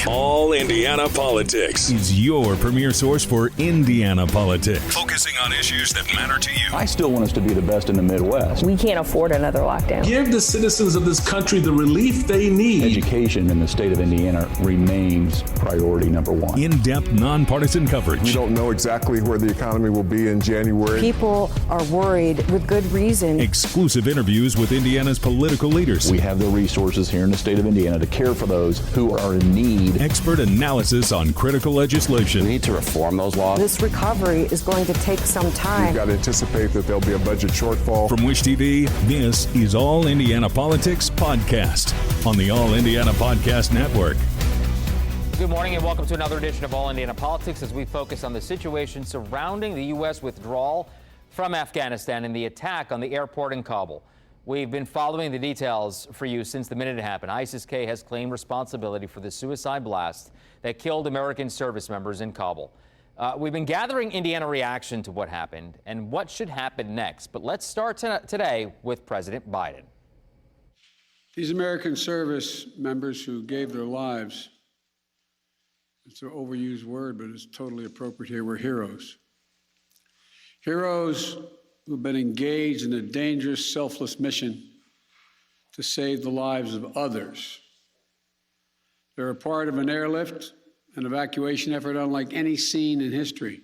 All Indiana Politics is your premier source for Indiana politics, focusing on issues that matter to you. I still want us to be the best in the Midwest. We can't afford another lockdown. Give the citizens of this country the relief they need. Education in the state of Indiana remains priority number one. In-depth, nonpartisan coverage. We don't know exactly where the economy will be in January. People are worried with good reason. Exclusive interviews with Indiana's political leaders. We have the resources here in the state of Indiana to care for those who are in need. Expert analysis on critical legislation. We need to reform those laws. This recovery is going to take some time. We've got to anticipate that there'll be a budget shortfall. From Wish TV, this is All Indiana Politics Podcast on the All Indiana Podcast Network. Good morning and welcome to another edition of All Indiana Politics as we focus on the situation surrounding the U.S. withdrawal from Afghanistan and the attack on the airport in Kabul. We've been following the details for you since the minute it happened. ISIS-K has claimed responsibility for the suicide blast that killed American service members in Kabul. We've been gathering Indiana reaction to what happened and what should happen next. But let's start today with President Biden. These American service members who gave their lives, it's an overused word, but it's totally appropriate here, were heroes. Heroes who've been engaged in a dangerous, selfless mission to save the lives of others. They're a part of an airlift, an evacuation effort unlike any seen in history.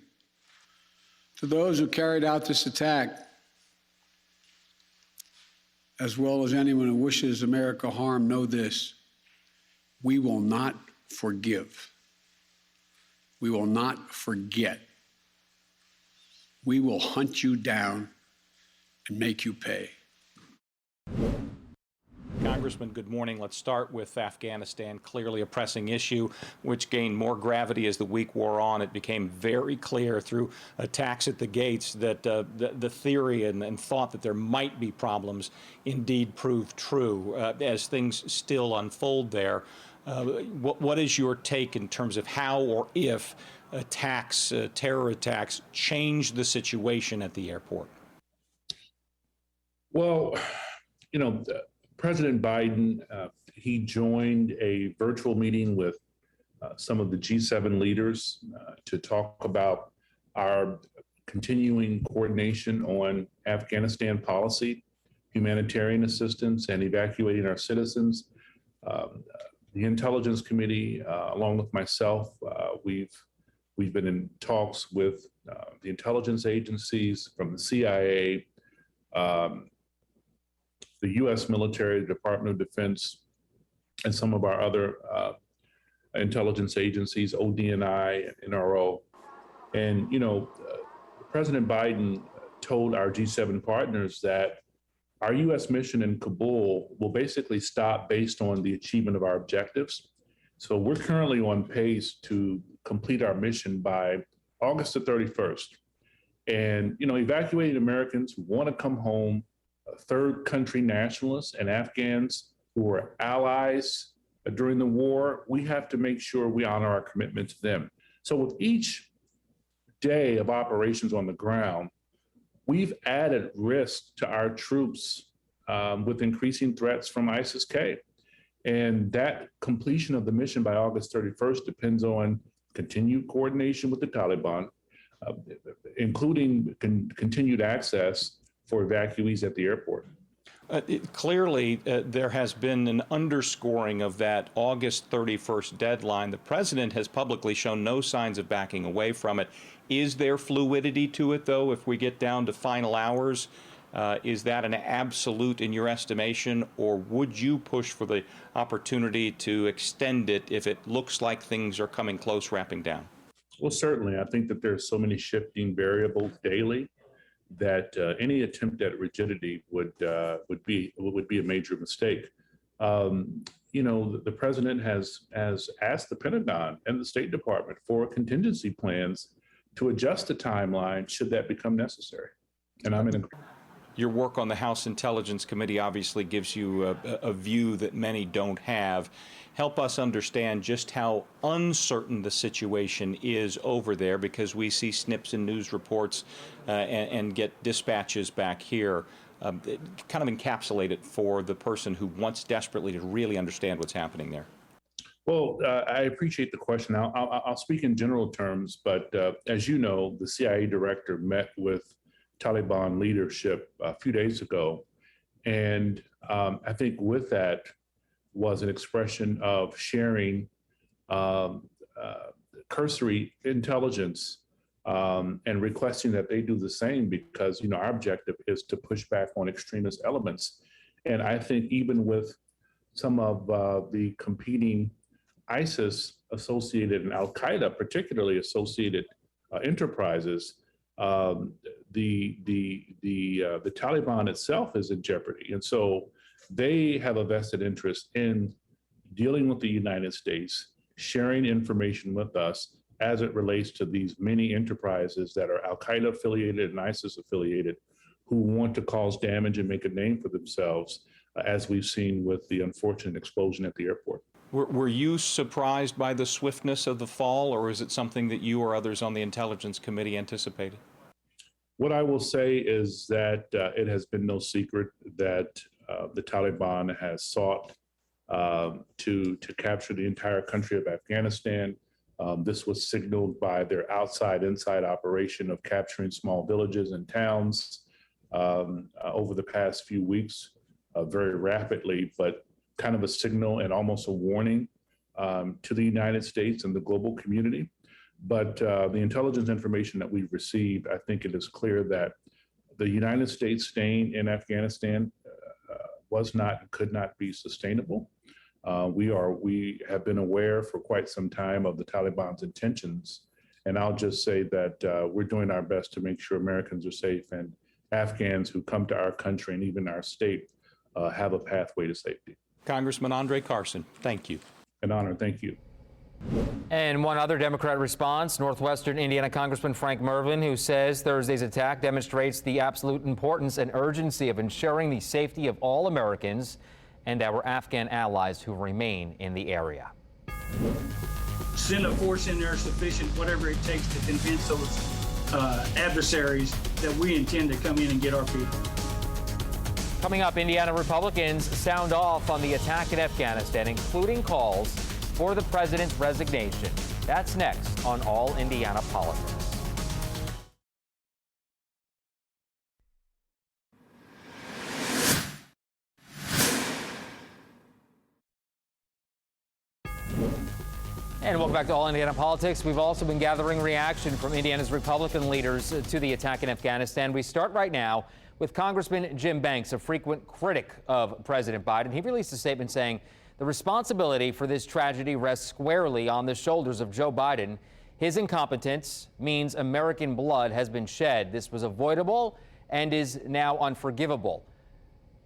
To those who carried out this attack, as well as anyone who wishes America harm, know this: we will not forgive. We will not forget. We will hunt you down and make you pay. Congressman, good morning. Let's start with Afghanistan, clearly a pressing issue, which gained more gravity as the week wore on. It became very clear through attacks at the gates that the theory and thought that there might be problems indeed proved true as things still unfold there. What is your take in terms of how or if attacks, terror attacks, change the situation at the airport? Well, President Biden, he joined a virtual meeting with some of the G7 leaders to talk about our continuing coordination on Afghanistan policy, humanitarian assistance, and evacuating our citizens. The Intelligence Committee, along with myself, we've been in talks with the intelligence agencies, from the CIA, the U.S. military, the Department of Defense, and some of our other intelligence agencies, ODNI, NRO. And, President Biden told our G7 partners that our U.S. mission in Kabul will basically stop based on the achievement of our objectives. So we're currently on pace to complete our mission by August the 31st. And, evacuated Americans who want to come home, third country nationalists and Afghans who were allies during the war, we have to make sure we honor our commitment to them. So with each day of operations on the ground, we've added risk to our troops with increasing threats from ISIS-K. And that completion of the mission by August 31st depends on continued coordination with the Taliban, including continued access for evacuees at the airport. Clearly, there has been an underscoring of that August 31st deadline. The president has publicly shown no signs of backing away from it. Is there fluidity to it, though, if we get down to final hours? Is that an absolute in your estimation, or would you push for the opportunity to extend it if it looks like things are coming close, wrapping down? Well, certainly. I think that there's so many shifting variables daily that any attempt at rigidity would be a major mistake. The president has asked the Pentagon and the State Department for contingency plans to adjust the timeline should that become necessary. And I'm in. Your work on the House Intelligence Committee obviously gives you a view that many don't have. Help us understand just how uncertain the situation is over there, because we see snips in news reports and get dispatches back here. Kind of encapsulate it for the person who wants desperately to really understand what's happening there. Well, I appreciate the question. I'll speak in general terms, but as you know, the CIA director met with Taliban leadership a few days ago. And I think with that was an expression of sharing cursory intelligence and requesting that they do the same because, you know, our objective is to push back on extremist elements. And I think even with some of the competing ISIS associated and Al-Qaeda particularly associated enterprises, the Taliban itself is in jeopardy. And so they have a vested interest in dealing with the United States, sharing information with us as it relates to these many enterprises that are Al-Qaeda affiliated and ISIS affiliated who want to cause damage and make a name for themselves, as we've seen with the unfortunate explosion at the airport. Were you surprised by the swiftness of the fall, or is it something that you or others on the Intelligence Committee anticipated? What I will say is that it has been no secret that the Taliban has sought to capture the entire country of Afghanistan. This was signaled by their outside-inside operation of capturing small villages and towns over the past few weeks, very rapidly, but kind of a signal and almost a warning to the United States and the global community. But the intelligence information that we've received, I think it is clear that the United States staying in Afghanistan was not and could not be sustainable. We have been aware for quite some time of the Taliban's intentions. And I'll just say that we're doing our best to make sure Americans are safe and Afghans who come to our country and even our state have a pathway to safety. Congressman Andre Carson, thank you. An honor, thank you. And one other Democrat response, Northwestern Indiana Congressman Frank Mervyn, who says Thursday's attack demonstrates the absolute importance and urgency of ensuring the safety of all Americans and our Afghan allies who remain in the area. Send a force in there sufficient, whatever it takes to convince those adversaries that we intend to come in and get our people. Coming up, Indiana Republicans sound off on the attack in Afghanistan, including calls for the president's resignation. That's next on All Indiana Politics. And welcome back to All Indiana Politics. We've also been gathering reaction from Indiana's Republican leaders to the attack in Afghanistan. We start right now with Congressman Jim Banks, a frequent critic of President Biden. He released a statement saying the responsibility for this tragedy rests squarely on the shoulders of Joe Biden. His incompetence means American blood has been shed. This was avoidable and is now unforgivable.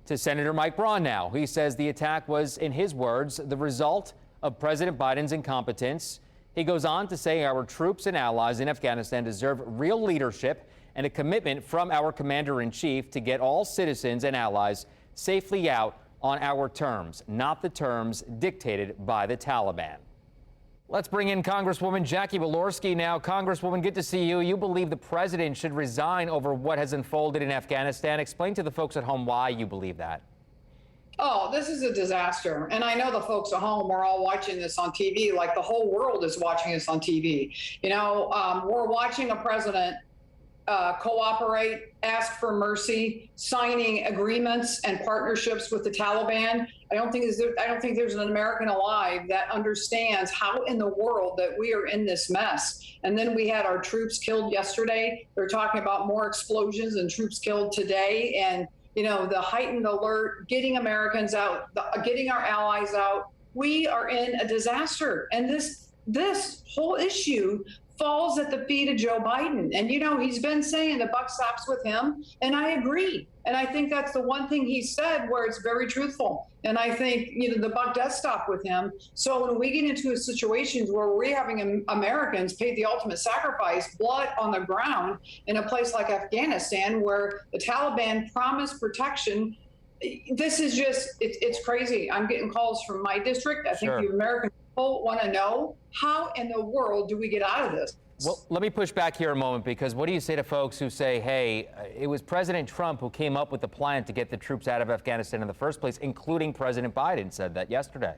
To Senator Mike Braun now, he says the attack was, in his words, the result of President Biden's incompetence. He goes on to say our troops and allies in Afghanistan deserve real leadership and a commitment from our commander-in-chief to get all citizens and allies safely out on our terms, not the terms dictated by the Taliban. Let's bring in Congresswoman Jackie Walorski now. Congresswoman, good to see you. You believe the president should resign over what has unfolded in Afghanistan. Explain to the folks at home why you believe that. Oh, this is a disaster. And I know the folks at home are all watching this on TV, like the whole world is watching this on TV. You know, we're watching a president cooperate, ask for mercy, signing agreements and partnerships with the Taliban. I don't think there's an American alive that understands how in the world that we are in this mess. And then we had our troops killed yesterday. They're talking about more explosions and troops killed today. And you know, the heightened alert, getting Americans out, getting our allies out. We are in a disaster. And this whole issue falls at the feet of Joe Biden. And, you know, he's been saying the buck stops with him. And I agree. And I think that's the one thing he said where it's very truthful. And I think, you know, the buck does stop with him. So when we get into a situation where we're having Americans pay the ultimate sacrifice, blood on the ground in a place like Afghanistan, where the Taliban promised protection, this is just, it's crazy. I'm getting calls from my district. I think the American people want to know, how in the world do we get out of this? Well, let me push back here a moment, because what do you say to folks who say, hey, it was President Trump who came up with the plan to get the troops out of Afghanistan in the first place, including President Biden said that yesterday?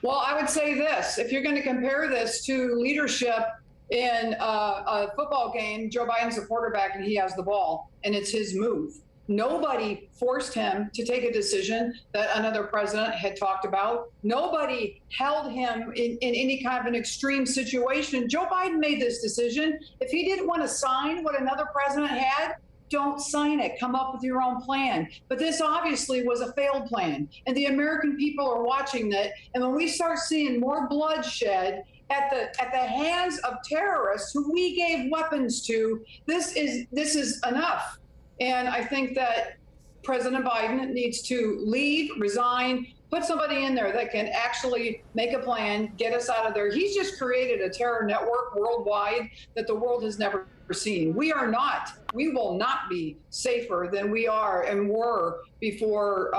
Well, I would say this, if you're going to compare this to leadership in a football game, Joe Biden's the quarterback and he has the ball, and it's his move. Nobody forced him to take a decision that another president had talked about. Nobody held him in any kind of an extreme situation. Joe Biden made this decision. If he didn't want to sign what another president had, don't sign it. Come up with your own plan. But this obviously was a failed plan, and the American people are watching that. And when we start seeing more bloodshed at the hands of terrorists who we gave weapons to, this is enough. And I think that President Biden needs to leave, resign, put somebody in there that can actually make a plan, get us out of there. He's just created a terror network worldwide that the world has never seen. We will not be safer than we are and were before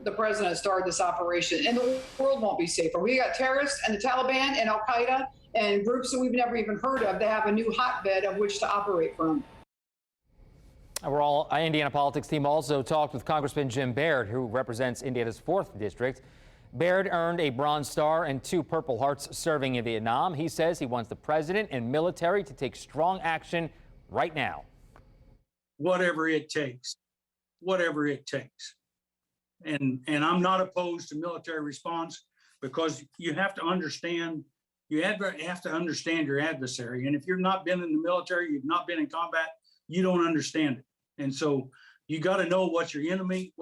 the president started this operation. And the world won't be safer. We got terrorists and the Taliban and Al-Qaeda and groups that we've never even heard of. They have a new hotbed of which to operate from. Our Indiana politics team also talked with Congressman Jim Baird, who represents Indiana's 4th District. Baird earned a Bronze Star and 2 Purple Hearts serving in Vietnam. He says he wants the president and military to take strong action right now. Whatever it takes, whatever it takes. And I'm not opposed to military response, because you have to understand, you have to understand your adversary. And if you've not been in the military, you've not been in combat, you don't understand it. And so you got to know what your enemy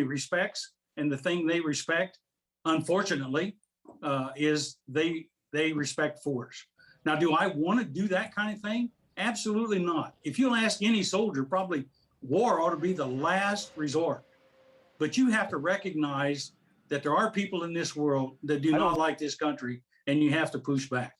respects, and the thing they respect, unfortunately, is they respect force. Now, do I want to do that kind of thing? Absolutely not. If you'll ask any soldier, probably war ought to be the last resort. But you have to recognize that there are people in this world that do not like this country, and you have to push back.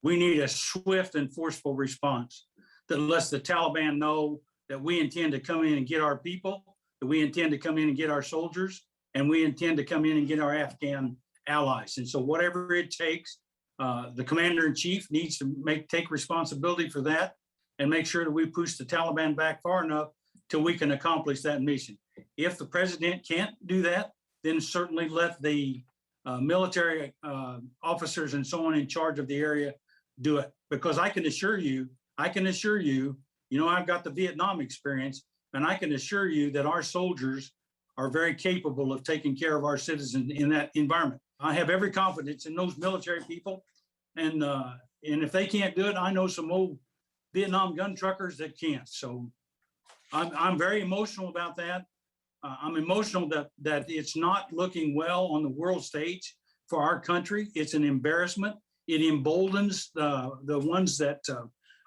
We need a swift and forceful response that lets the Taliban know that we intend to come in and get our people, that we intend to come in and get our soldiers, and we intend to come in and get our Afghan allies. And so whatever it takes, the commander-in-chief needs to take responsibility for that and make sure that we push the Taliban back far enough till we can accomplish that mission. If the president can't do that, then certainly let the military officers and so on in charge of the area do it. Because I can assure you, you know, I've got the Vietnam experience, and I can assure you that our soldiers are very capable of taking care of our citizens in that environment. I have every confidence in those military people, and if they can't do it, I know some old Vietnam gun truckers that can. So I'm very emotional about that. I'm emotional that it's not looking well on the world stage for our country. It's an embarrassment. It emboldens the ones that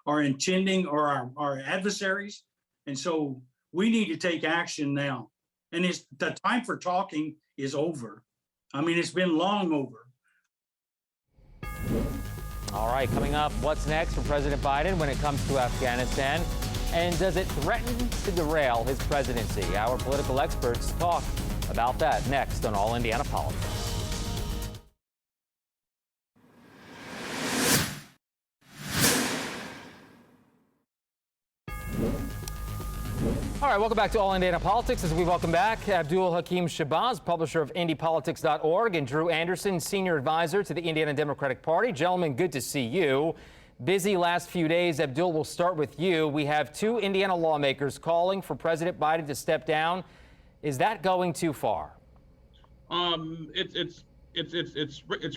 are intending, or our adversaries. And so we need to take action now. And the time for talking is over. I mean, it's been long over. All right, coming up, what's next for President Biden when it comes to Afghanistan? And does it threaten to derail his presidency? Our political experts talk about that next on All Indiana Politics. All right, welcome back to All Indiana Politics. As we welcome back Abdul Hakim Shabazz, publisher of IndyPolitics.org, and Drew Anderson, senior advisor to the Indiana Democratic Party. Gentlemen, good to see you. Busy last few days. Abdul, we'll start with you. We have 2 Indiana lawmakers calling for President Biden to step down. Is that going too far? It's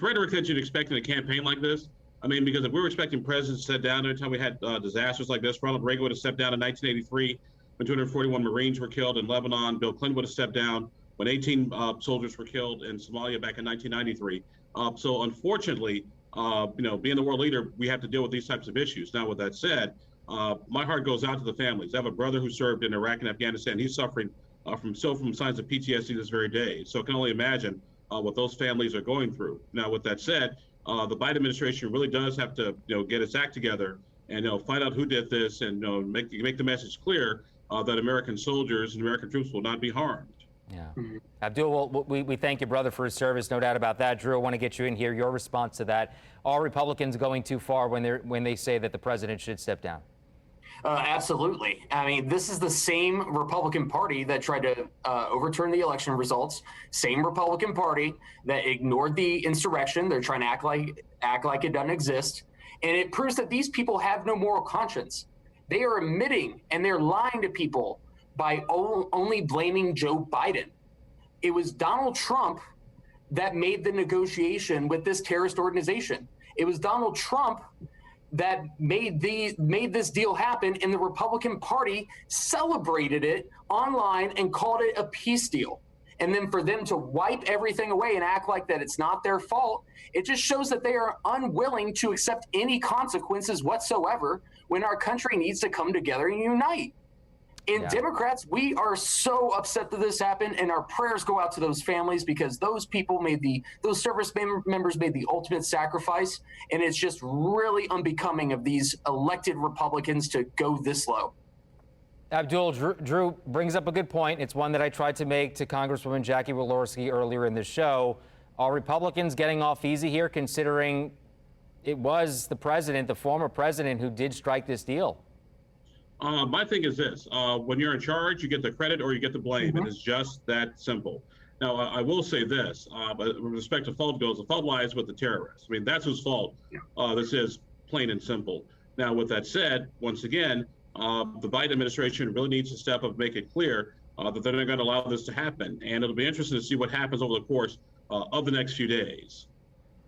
rhetoric that you'd expect in a campaign like this. I mean, because if we were expecting presidents to step down every time we had disasters like this, Ronald Reagan would have stepped down in 1983 when 241 Marines were killed in Lebanon. Bill Clinton would have stepped down when 18 soldiers were killed in Somalia back in 1993. So unfortunately, being the world leader, we have to deal with these types of issues. Now, with that said, my heart goes out to the families. I have a brother who served in Iraq and Afghanistan. He's suffering from signs of PTSD this very day. So I can only imagine what those families are going through. Now, with that said, the Biden administration really does have to, get its act together and, find out who did this and, make the message clear that American soldiers and American troops will not be harmed. Yeah. Abdul, we thank your brother for his service, no doubt about that. Drew, I want to get you in here. Your response to that. Are Republicans going too far when they say that the president should step down? Absolutely. I mean, this is the same Republican Party that tried to overturn the election results. Same Republican Party that ignored the insurrection. They're trying to act like it doesn't exist, and it proves that these people have no moral conscience. They are admitting and they're lying to people by only blaming Joe Biden. It was Donald Trump that made the negotiation with this terrorist organization. It was Donald Trump that made this deal happen, and the Republican Party celebrated it online and called it a peace deal. And then for them to wipe everything away and act like that it's not their fault, it just shows that they are unwilling to accept any consequences whatsoever when our country needs to come together and unite. And Democrats, we are so upset that this happened, and our prayers go out to those families because those people those service members made the ultimate sacrifice, and it's just really unbecoming of these elected Republicans to go this low. Abdul, Drew brings up a good point. It's one that I tried to make to Congresswoman Jackie Walorski earlier in the show. Are Republicans getting off easy here, considering it was the president, the former president, who did strike this deal? My thing is this, when you're in charge, you get the credit or you get the blame. Mm-hmm. It is just that simple. Now, I will say this, but with respect to fault goes, the fault lies with the terrorists. I mean, that's whose fault this is, plain and simple. Now, with that said, once again, the Biden administration really needs to step up and make it clear that they're not going to allow this to happen. And it'll be interesting to see what happens over the course of the next few days.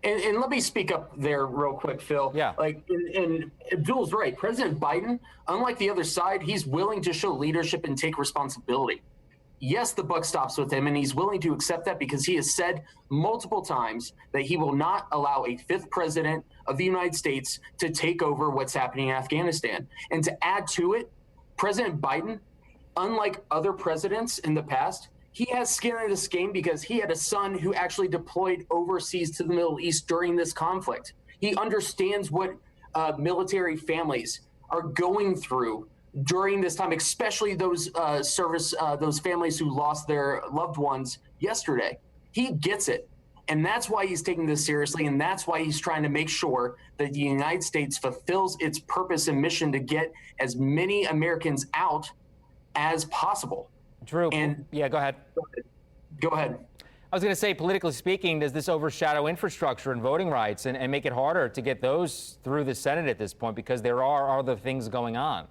And let me speak up there real quick, Phil. Yeah. And Abdul's right. President Biden, unlike the other side, he's willing to show leadership and take responsibility. Yes, the buck stops with him, and he's willing to accept that because he has said multiple times that he will not allow a fifth president of the United States to take over what's happening in Afghanistan. And to add to it, President Biden, unlike other presidents in the past, he has skin in this game because he had a son who actually deployed overseas to the Middle East during this conflict. He understands what military families are going through during this time, especially those those families who lost their loved ones yesterday. He gets it. And that's why he's taking this seriously. And that's why he's trying to make sure that the United States fulfills its purpose and mission to get as many Americans out as possible. Drew, and yeah, go ahead. Go ahead. I was going to say, politically speaking, does this overshadow infrastructure and voting rights and make it harder to get those through the Senate at this point because there are other things going on?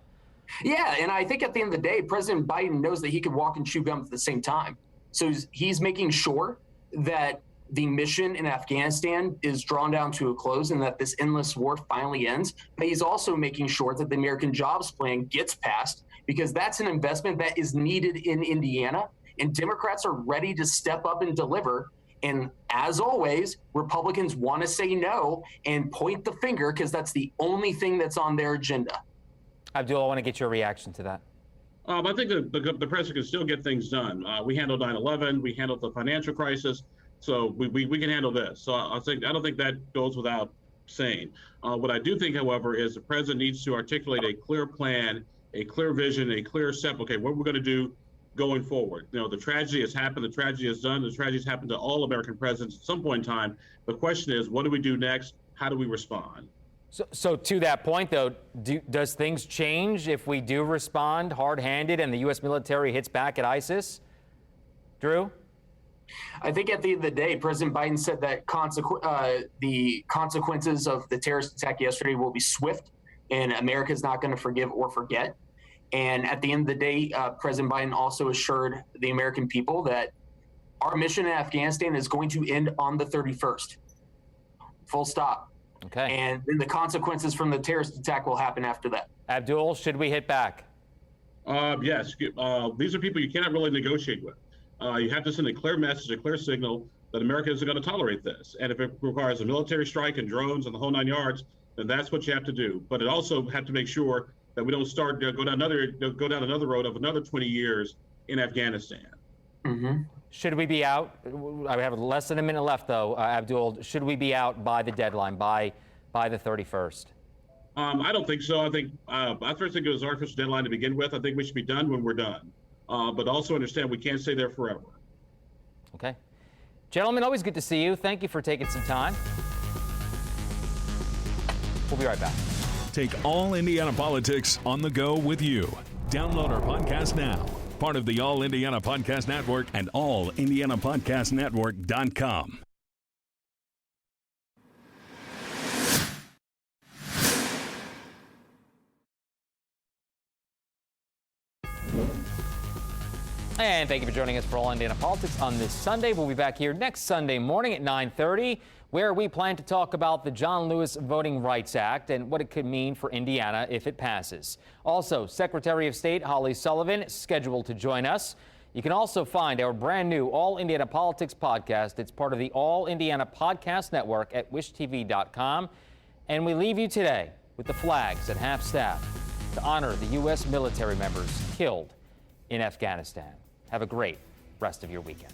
Yeah, and I think at the end of the day, President Biden knows that he can walk and chew gum at the same time. So he's making sure that the mission in Afghanistan is drawn down to a close and that this endless war finally ends. But he's also making sure that the American Jobs Plan gets passed because that's an investment that is needed in Indiana. And Democrats are ready to step up and deliver. And as always, Republicans want to say no and point the finger because that's the only thing that's on their agenda. Abdul, I want to get your reaction to that. I think the president can still get things done. We handled 9/11, we handled the financial crisis, so we can handle this. So I don't think that goes without saying. What I do think, however, is the president needs to articulate a clear plan, a clear vision, a clear step. Okay, what we're going to do going forward. You know, the tragedy has happened, the tragedy is done, the tragedy has happened to all American presidents at some point in time. The question is, what do we do next? How do we respond? So to that point, though, does things change if we do respond hard-handed and the U.S. military hits back at ISIS? Drew? I think at the end of the day, President Biden said that the consequences of the terrorist attack yesterday will be swift, and America is not going to forgive or forget. And at the end of the day, President Biden also assured the American people that our mission in Afghanistan is going to end on the 31st. Full stop. Okay. And then the consequences from the terrorist attack will happen after that. Abdul, should we hit back? Yes. These are people you cannot really negotiate with. You have to send a clear message, a clear signal that America isn't going to tolerate this. And if it requires a military strike and drones and the whole 9 yards, then that's what you have to do. But it also have to make sure that we don't go down another road of another 20 years in Afghanistan. Mm-hmm. Should we be out? I have less than a minute left, though, Abdul. Should we be out by the deadline, by the 31st? I don't think so. I think I first think it was our official deadline to begin with. I think we should be done when we're done. But also understand we can't stay there forever. Okay. Gentlemen, always good to see you. Thank you for taking some time. We'll be right back. Take All Indiana Politics on the go with you. Download our podcast now. Part of the All Indiana Podcast Network and allindianapodcastnetwork.com. And thank you for joining us for All Indiana Politics on this Sunday. We'll be back here next Sunday morning at 9:30, where we plan to talk about the John Lewis Voting Rights Act and what it could mean for Indiana if it passes. Also, Secretary of State Holly Sullivan is scheduled to join us. You can also find our brand new All Indiana Politics podcast. It's part of the All Indiana Podcast Network at wishtv.com. And we leave you today with the flags at half-staff to honor the U.S. military members killed in Afghanistan. Have a great rest of your weekend.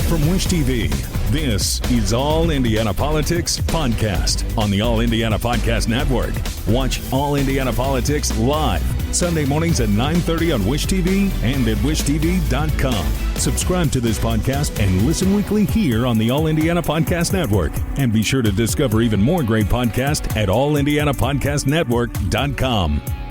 From Wish TV, this is All Indiana Politics Podcast on the All Indiana Podcast Network. Watch All Indiana Politics live Sunday mornings at 9:30 on Wish TV and at wishtv.com. Subscribe to this podcast and listen weekly here on the All Indiana Podcast Network. And be sure to discover even more great podcasts at allindianapodcastnetwork.com.